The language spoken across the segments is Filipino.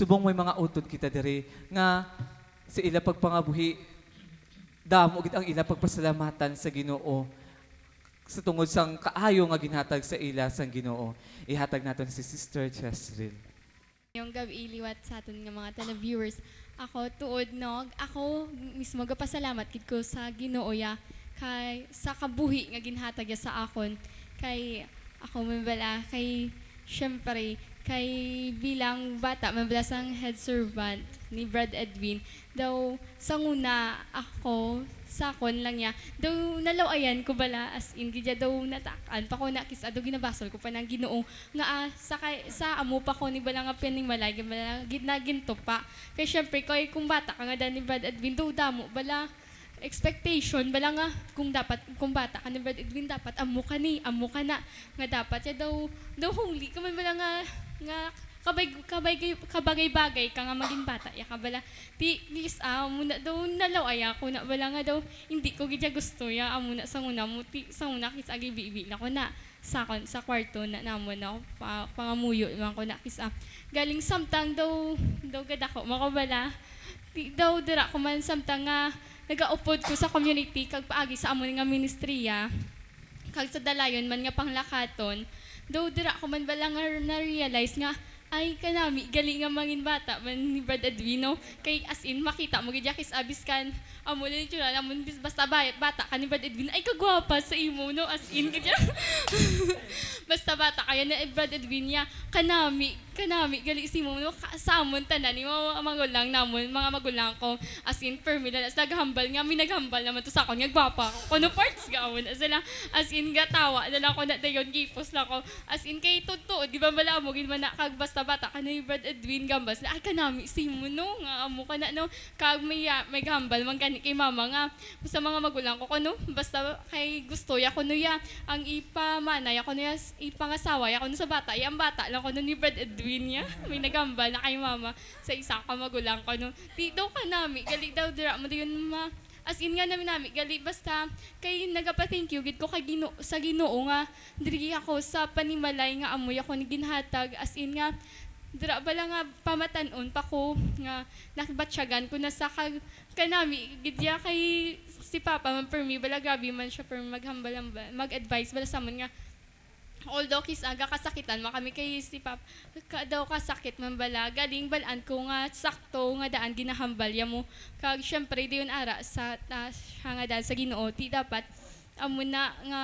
subong may mga utod kita diri nga sa ila pagpangabuhi damo gid ang ila pagpasalamatan sa Ginoo sa tungod sang kaayo nga ginhatag sa ila sang Ginoo. Ihatag naton si Sister Chesril. Yung gabi iliwat sa aton nga mga televiewers. Ako tuod no, ako mismo gapasalamat gid ko sa Ginoo ya kay sa kabuhi nga ginhatag ya sa akon kay ako mabala kay syempre kay bilang bata mabala sang head servant ni Brad Edwin daw sanguna ako sa kon lang niya daw nalawayan ko bala as in gidya daw natakan pa ko nakis ado ginabasol ko pa ng Ginoo nga sa amo pa ko ni bala nga piningmalay bala gid na ginto pa kay syempre kay kung bata ka nga dan ni Brad Edwin daw damo bala expectation bala nga kung bata ka ni Brad Edwin dapat amo ka na nga dapat ya daw huli ka man bala nga kabagay-bagay ka nga maging bata ya kabala ti muna daw nalaway ako na bala nga daw hindi ko gidya gusto ya amuna sa una mo ti sa una kis agi bibi na ko na sa kwarto na namon na pangamuyo man ko na kis galing samtang daw gadako makabala ti daw dira ko man samtang nga nagaupod ko sa community kag paagi sa amon nga ministriya kag sa dalayon man nga panglakaton daw dira ko man bala nga na-realize nga ay kanami gali nga mangin bata man ni Brad Edwino kay as in makita mo gidya kis abis kan amo na itsura namon basta bayat bata ka ni Brad Edwin ay kagwapa sa imo no as in gidya basta bata kaya na Brad Edwin ya kanami gali si mo no samon tanan ni mga magulang namon mga magulang ko as in permila as naghambal nga naghambal naman to sa akon nga gwapa ko kuno parts gaawon sila as in gatawa na ko na dayon gipos na ko as in kay totoo di ba bala mo gid man kag basta bata ka ni Brad Edwin gambas ay kanami si mo no nga amo ka na no kag may gambal man kay mama nga sa mga magulang ko kuno basta kay gusto ya kuno ya ang ipamanay ako no ya ipangasawa ya kuno sa bata ya ang bata lang kuno ni Brad Edwin ya may nagambal na kay mama sa isa ka magulang ko no di daw kanami gali daw dira mo diyon as in nga nami gali basta kay nagapa-thank you gid ko kay sa Ginoo nga diri ako sa panimalay nga amoy ako ni ginhatag as in nga dira bala nga pamatan-on pa ko nga nakibatsyagan ko na sa kanami gidya kay si Papa man per me bala gabi man siya per mag-advise bala sa man nga although kis aga kasakitan kami kay si Papa daw kasakit man bala galing balaan ko nga sakto nga daan ginahambal ya mo kag syempre diyon ara sa hangadan sa Ginoo ti dapat amo na nga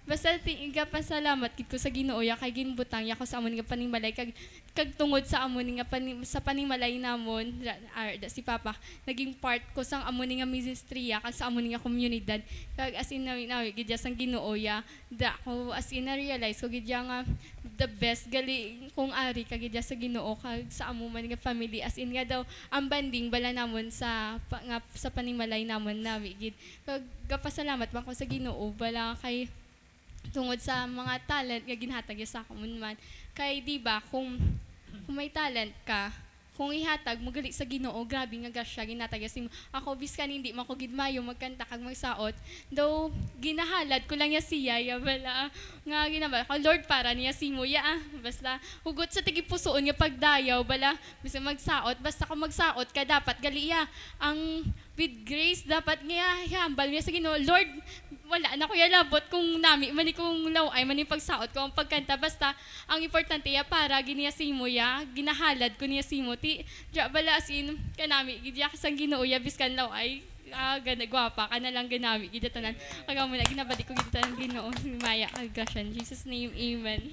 basta tiiga pasalamat gid ko sa Ginoo ya kay ginbutang ya ko sa amon nga paningmalay kag tungod sa amon nga sa paningmalay namon si Papa naging part ko sang amon nga ministriya kag sa amon nga komunidad kag as in nawi gid sang Ginoo ya da ko as in na realize ko gid nga the best gali kung ari kag gid sa Ginoo kag sa amon man nga family as in nga daw ang banding bala namon sa paningmalay namon nawi gid kag gapasalamat man ko sa Ginoo bala kay tungod sa mga talent nga ginhatag sa akon man kay di ba kung may talent ka kung ihatag mo gali sa Ginoo grabe nga gasya ginhatag sa ako biskan hindi man ko gid mayo magkanta kag magsaot daw ginahalad ko lang ya siya ya bala nga ginaba ko Lord para niya simo ya basta hugot sa tigipusoon nga pagdayaw bala basta magsaot basta ko magsaot ka dapat gali ya ang with grace dapat nga hambal niya sa Ginoo Lord wala na ko labot kung nami mani kung laway mani pagsaot ko ang pagkanta basta ang importante ya para giniya simo ya ginahalad ko niya simo ti ja bala asin kanami gidya sang Ginoo ya biskan laway gana gwapa ka na lang ganami gid tanan aga mo na ginabalik ko gid tanan Ginoo Maya agasyan Jesus name amen.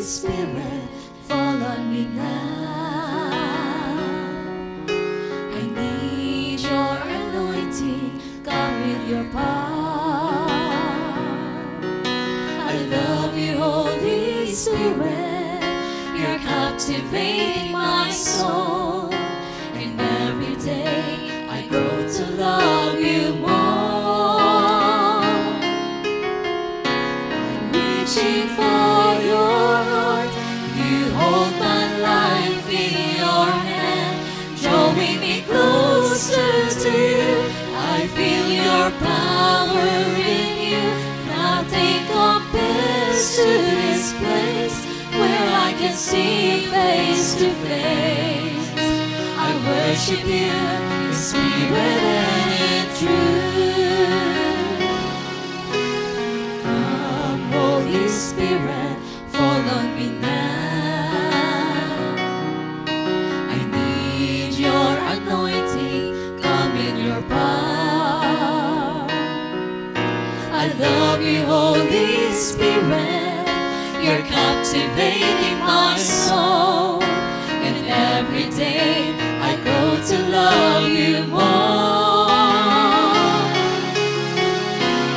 Spirit, fall on me now. I need your anointing, come with your power. I love you, Holy Spirit, you're captivating my soul. And every day I grow to love you more. I'm reaching for your hold my life in your hand, show me place where I can see you face to face. I worship you in spirit and in truth. Come, Holy Spirit, fall on me now. I need your anointing, come in your power. I love you, Holy Spirit, you're captivating my soul. And every day I grow to love you more.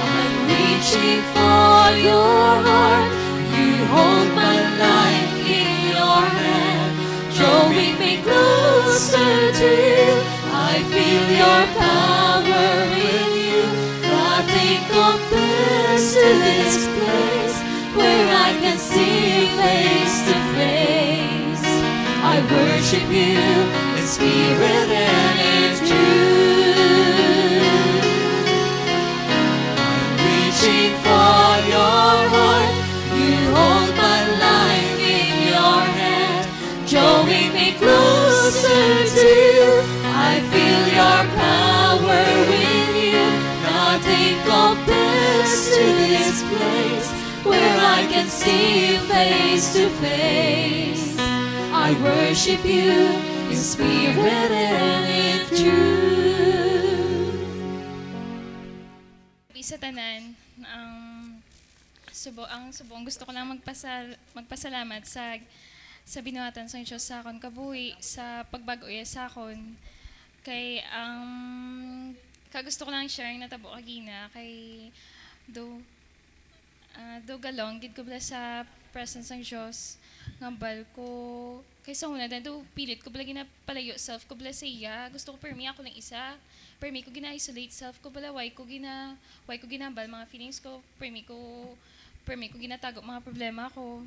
I'm reaching for your heart, you hold my life in your hand, drawing me closer to you. I feel your power in you, nothing compares to this place where I can see you face to face. I worship you in spirit and in truth. I'm reaching for your heart, you hold my life in your hand, drawing me closer to you. I feel your power with you, nothing compares to this place where I can see you face to face. I worship you in spirit and in truth. Sa tanan, ang subong gusto ko lang magpasalamat sa binuhatan sa Diyos sa akon kabuhi, sa pagbago iya sa akon. Kay kagusto ko lang sharing na tabo kagina kay do galong gid ko bala sa presence ng Diyos ngambal ko kaysa una do pilit ko bala ginapalayo self ko bala sa iya. Gusto ko permi ako lang isa, permi ko gina-isolate self ko bala, why ko ginambal mga feelings ko, permi ko ginatago mga problema ko.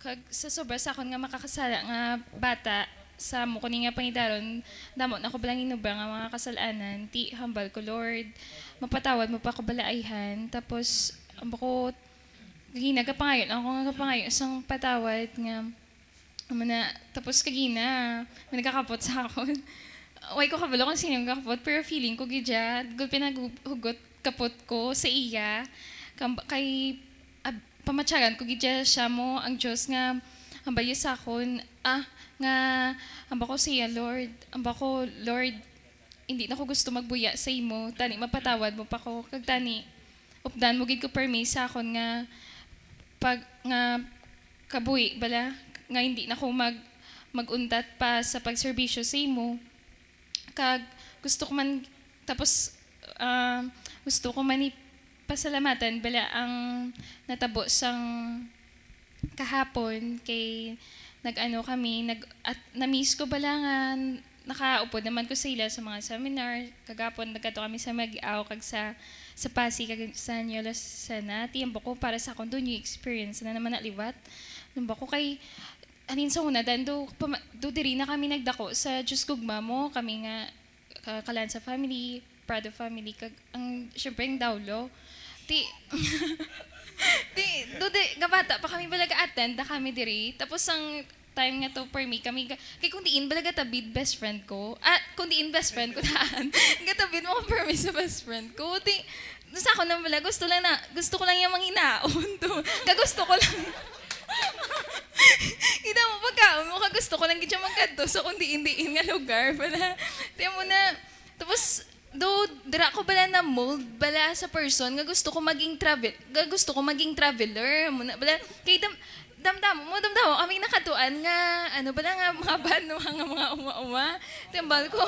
Kag sa sobra sa akon nga makakasala nga bata sa mo kuning nga pangidaron, damo na ko balang inubra nga mga kasalanan, ti hambal ko Lord, mapatawad mo pa ko balaayhan. Tapos ko ginagapangayon ako nga kapangayon isang patawad nga tapos kagina may nagkakapot sa akon. Way ko kabalo kung sino yung kakapot, pero feeling ko gidya pinaghugot kapot ko sa iya kay pamatyagan ko gidya siya mo ang Diyos nga ambayo sa akon nga amba ko siya Lord, Lord, hindi na ko gusto magbuya sa imo, tani mapatawad mo pa ko kag tani updan mo gid ko permi sa akon nga pag nga kabuhi bala nga hindi na ko maguntat pa sa pagserbisyo sa imo. Kag gusto ko man tapos gusto ko man pasalamatan bala ang natabo sang kahapon kay nag-ano kami at na-miss ko bala nga nakaupo naman ko sa ila sa mga seminar kagapon nagkato kami sa Mag-aw kag sa Pasig kag sa Nyola sana tiyempo ko para sa akon doon yung experience na naman naliwat nung ko kay anin sa una dan do diri na kami nagdako sa Diyos Gugma mo kami nga Kalansa family, Prado family kag ang syempre ang Daulo ti gabata pa kami balaga attend na kami diri tapos ang time nga to for me kami kay kung diin balaga tabid best friend ko kung diin best friend ko daan gatabid mo for me sa best friend ko ti sa ako nang bala gusto ko lang yung manginaon to kagusto ko lang kita mo pagkaon mo kagusto ko lang gid siya magkadto sa kung diin nga lugar bala ti mo na tapos dira ko bala na mold bala sa person nga gusto ko maging traveler mo na bala kay damdam mo kami nakatuan nga ano bala nga mga bano nga mga uma tembal ko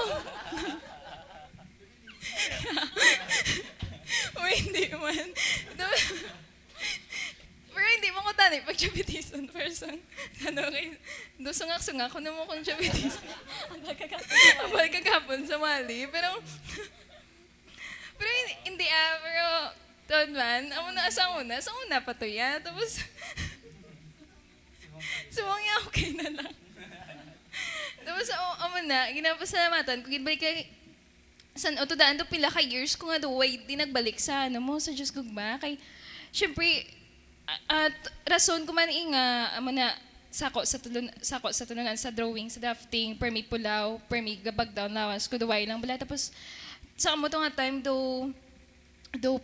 o hindi man pero hindi mo ko tanay pag diabeteson person ano kay sungak ko naman kung diabetes abal kagapon sa mali pero hindi pero doon man amo na sa una pa to ya tapos sumangya okay na lang tapos amo na ginapasalamatan ko gidbay kay san o tudaan do pila ka years ko nga do way di nagbalik sa ano mo sa Diyos Gugma kay syempre At rason ko man inga amo na sako sa tulunan sa drawing sa drafting permi pulaw permi gabag down lawas ko duway lang bala tapos sa amo to nga time do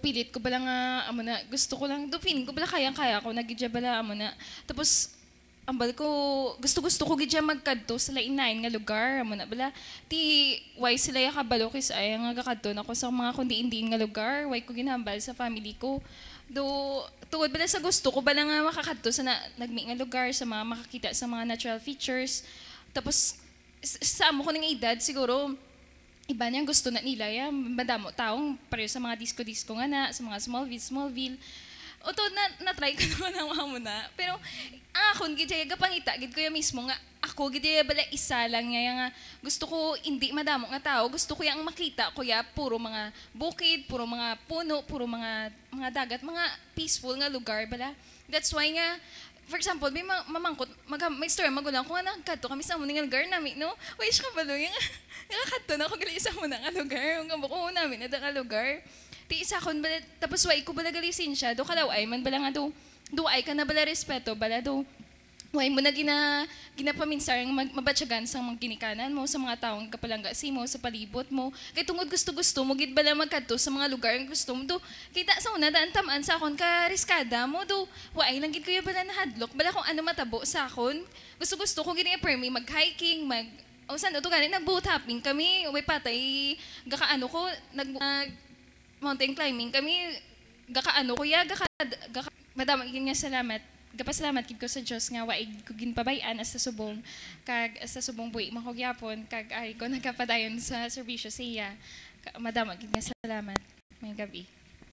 pilit ko bala nga amo na gusto ko lang do feeling ko bala kaya ko nagidya bala amo na tapos ambal ko gusto ko gidya magkadto sa lain-lain nga lugar amo na bala ti why sila ya kabalo kis ay nga gakadto nako sa mga kundi-indiin nga lugar why ko ginambal sa family ko do tungod bala sa gusto ko bala nga makakadto sa nagmi nga lugar sa mga makakita sa mga natural features tapos sa amo ko ning edad siguro iba niyang gusto na nila ya madamo taong pareho sa mga disco nga na sa mga Smallville o to na-try ko naman ang mga muna. Pero akon gid gapangita gid ko ya mismo nga ako gid bala isa lang nga gusto ko hindi madamo nga tao. Gusto ko yang makita ko ya puro mga bukid, puro mga puno, puro mga dagat, mga peaceful nga lugar bala. That's why nga for example, may mamangkot, may story magulang ko nga nagkadto kami sa muna nga lugar namin, no? Wish ka balo yung nakakadto na ako gali sa muna nga lugar. Ang buko namin na nga lugar. Ti isa kon bala tapos way ko bala galisin siya do kalaw ay man bala nga do ay ka na bala respeto bala do way mo na ginapaminsar ang mabatyagan sa mga ginikanan mo sa mga taong kapalangga mo sa palibot mo kay tungod gusto mo gid bala magkadto sa mga lugar nga gusto mo do kita sa una daan tamaan sa akon ka riskada mo do way lang gid ko bala nahadlok bala kung ano matabo sa akon gusto ko gid permi mag-hiking o san to gani nag-boat hopping kami way patay gakaano ko mountain climbing kami gakaano kuya madam nga salamat gapasalamat gid ko sa Dios nga waig ko ginpabayan as sa subong kag sa subong buhi man ko gyapon kag ay ko nagapadayon sa serbisyo siya madam gid nga salamat may gabi.